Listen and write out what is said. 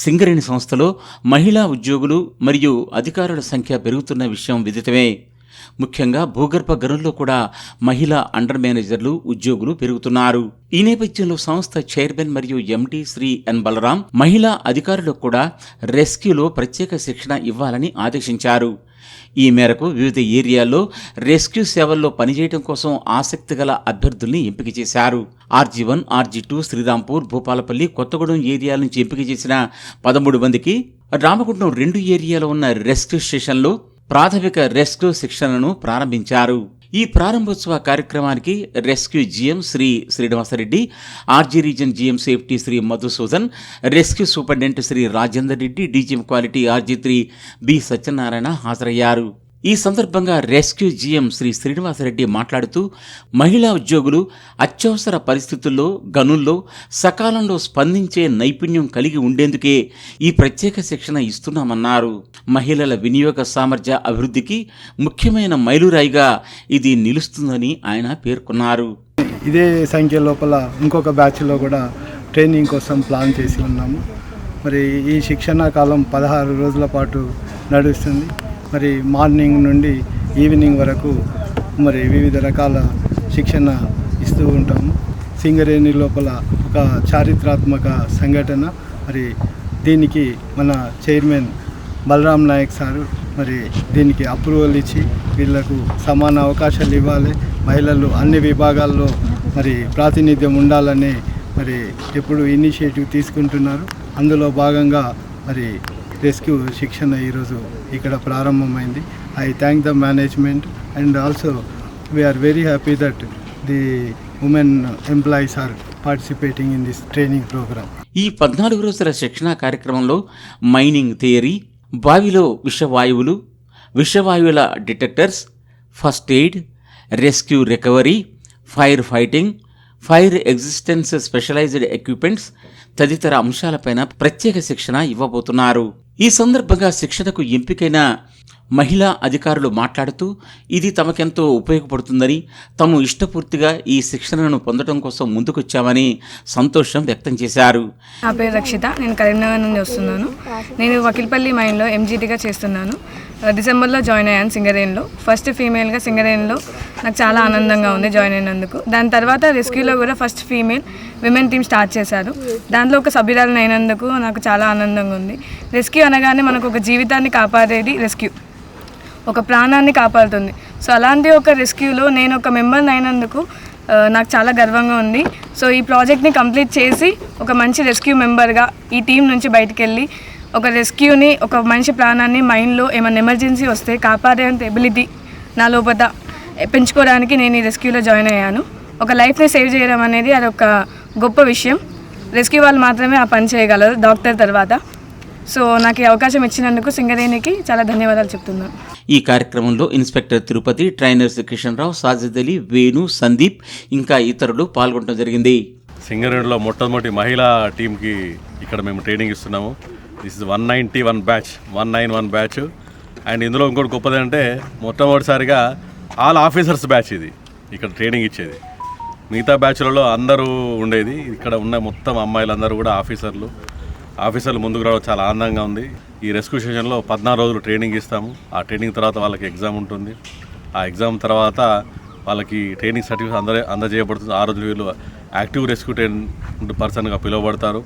సింగరేణి సంస్థలో మహిళా ఉద్యోగులు మరియు అధికారుల సంఖ్య పెరుగుతున్న విషయం విదితమే. ముఖ్యంగా భూగర్భ గనుల్లో కూడా మహిళా అండర్ మేనేజర్లు ఉద్యోగులు పెరుగుతున్నారు. ఈ నేపథ్యంలో సంస్థ చైర్మన్ మరియు ఎండీ శ్రీ ఎన్ బలరాం మహిళా అధికారులకు కూడా రెస్క్యూలో ప్రత్యేక శిక్షణ ఇవ్వాలని ఆదేశించారు. ఈ మేరకు వివిధ ఏరియాల్లో రెస్క్యూ సేవల్లో పనిచేయడం కోసం ఆసక్తి గల అభ్యర్థుల్ని ఎంపిక చేశారు. RG1, RG2, శ్రీరాంపూర్, భూపాలపల్లి, కొత్తగూడెం ఏరియాల నుంచి ఎంపిక చేసిన 13 మందికి రామగుండం 2 ఏరియాలో ఉన్న రెస్క్యూ స్టేషన్లో ప్రాథమిక రెస్క్యూ శిక్షణను ప్రారంభించారు. ఈ ప్రారంభోత్సవ కార్యక్రమానికి rescue GM Shri Srinivasareddy, RG region GM safety Shri Madhusudan, rescue superintendent Shri Rajender Reddy, DGM quality RG3 B Satyanarayana హాజరయ్యారు. ఈ సందర్భంగా రెస్క్యూ GM శ్రీ శ్రీనివాసరెడ్డి మాట్లాడుతూ మహిళా ఉద్యోగులు అత్యవసర పరిస్థితుల్లో గనుల్లో సకాలంలో స్పందించే నైపుణ్యం కలిగి ఉండేందుకే ఈ ప్రత్యేక శిక్షణ ఇస్తున్నామన్నారు. మహిళల వినియోగ సామర్థ్య అభివృద్ధికి ముఖ్యమైన మైలురాయిగా ఇది నిలుస్తుందని ఆయన పేర్కొన్నారు. ఇదే సంఖ్య లోపల ఇంకొక బ్యాచ్లో కూడా ట్రైనింగ్ కోసం ప్లాన్ చేసి ఉన్నాము. మరి ఈ శిక్షణా కాలం 16 రోజుల పాటు నడుస్తుంది. మరి మార్నింగ్ నుండి ఈవినింగ్ వరకు మరి వివిధ రకాల శిక్షణ ఇస్తూ ఉంటాము. సింగరేణి లోపల ఒక చారిత్రాత్మక సంఘటన. మరి దీనికి మన చైర్మన్ బలరాం నాయక్ సారు మరి దీనికి అప్రూవల్ ఇచ్చి వీళ్లకు సమాన అవకాశాలు ఇవ్వాలి, మహిళలు అన్ని విభాగాల్లో మరి ప్రాతినిధ్యం ఉండాలని మరి ఎప్పుడు ఇనిషియేటివ్ తీసుకుంటున్నారు. అందులో భాగంగా మరి రెస్క్యూ శిక్షణ ఈరోజు ఇక్కడ ప్రారంభమైంది. I thank the management and also we are very happy that the women employees are participating in this training programme. ఈ 14 రోజుల శిక్షణా కార్యక్రమంలో మైనింగ్ థియరీ, బావిలో విషవాయువుల detectors, first aid, rescue recovery, fire fighting, fire existence specialised equipments తదితర అంశాలపైన ప్రత్యేక శిక్షణ ఇవ్వబోతున్నారు. ఈ సందర్భంగా శిక్షణకు ఎంపికైన మహిళా అధికారులు మాట్లాడుతూ ఇది తమకెంతో ఉపయోగపడుతుందని, తాము ఇష్టపూర్తిగా ఈ శిక్షణను పొందడం కోసం ముందుకొచ్చామని సంతోషం వ్యక్తం చేశారు. నా పేరు రక్షిత, నేను కరీంనగర్ నుండి వస్తున్నాను. నేను వకీల్పల్లి మైన్లో MGTగా చేస్తున్నాను. డిసెంబర్లో జాయిన్ అయ్యాను సింగరేణిలో. ఫస్ట్ ఫీమేల్గా సింగరేణిలో నాకు చాలా ఆనందంగా ఉంది జాయిన్ అయినందుకు. దాని తర్వాత రెస్క్యూలో కూడా first female women team start చేశారు. దాంట్లో ఒక సభ్యురాలను అయినందుకు నాకు చాలా ఆనందంగా ఉంది. రెస్క్యూ అనగానే మనకు ఒక జీవితాన్ని కాపాడేది రెస్క్యూ, ఒక ప్రాణాన్ని కాపాడుతుంది. సో అలాంటి ఒక రెస్క్యూలో నేను ఒక మెంబర్ని అయినందుకు నాకు చాలా గర్వంగా ఉంది. సో ఈ ప్రాజెక్ట్ని కంప్లీట్ చేసి ఒక మంచి రెస్క్యూ మెంబర్గా ఈ టీం నుంచి బయటికి వెళ్ళి ఒక రెస్క్యూని, ఒక మనిషి ప్రాణాన్ని మైండ్లో ఏమైనా ఎమర్జెన్సీ వస్తే కాపాడేంత ఎబిలిటీ నా లోపల పెంచుకోవడానికి నేను ఈ రెస్క్యూలో జాయిన్ అయ్యాను. ఒక లైఫ్ని సేవ్ చేయడం అనేది అదొక గొప్ప విషయం. రెస్క్యూ వాళ్ళు మాత్రమే ఆ పని చేయగలరు డాక్టర్ తర్వాత. సో నాకు ఈ అవకాశం ఇచ్చినందుకు సింగరేణికి చాలా ధన్యవాదాలు చెప్తున్నాను. ఈ కార్యక్రమంలో ఇన్స్పెక్టర్ తిరుపతి, ట్రైనర్స్ కిషన్ రావు, సాజిద్ అలీ, వేణు, సందీప్ ఇంకా ఇతరులు పాల్గొనడం జరిగింది. సింగరేణిలో మొట్టమొదటి మహిళా టీంకి ఇక్కడ మేము ట్రైనింగ్ ఇస్తున్నాము. This is 191 batch. అండ్ ఇందులో ఇంకోటి గొప్పది అంటే మొట్టమొదటిసారిగా ఆల్ ఆఫీసర్స్ బ్యాచ్ ఇది ఇక్కడ ట్రైనింగ్ ఇచ్చేది. మిగతా బ్యాచ్లలో అందరూ ఉండేది, ఇక్కడ ఉన్న మొత్తం అమ్మాయిలందరూ కూడా ఆఫీసర్లు ముందుకు రావడం చాలా ఆనందంగా ఉంది. ఈ రెస్క్యూ స్టేషన్లో 14 రోజులు ట్రైనింగ్ ఇస్తాము. ఆ ట్రైనింగ్ తర్వాత వాళ్ళకి ఎగ్జామ్ ఉంటుంది. ఆ ఎగ్జామ్ తర్వాత వాళ్ళకి ట్రైనింగ్ సర్టిఫికేట్ అందజేయబడుతుంది. ఆ రోజులు వీళ్ళు యాక్టివ్ రెస్క్యూ పర్సన్గా పిలువబడతారు.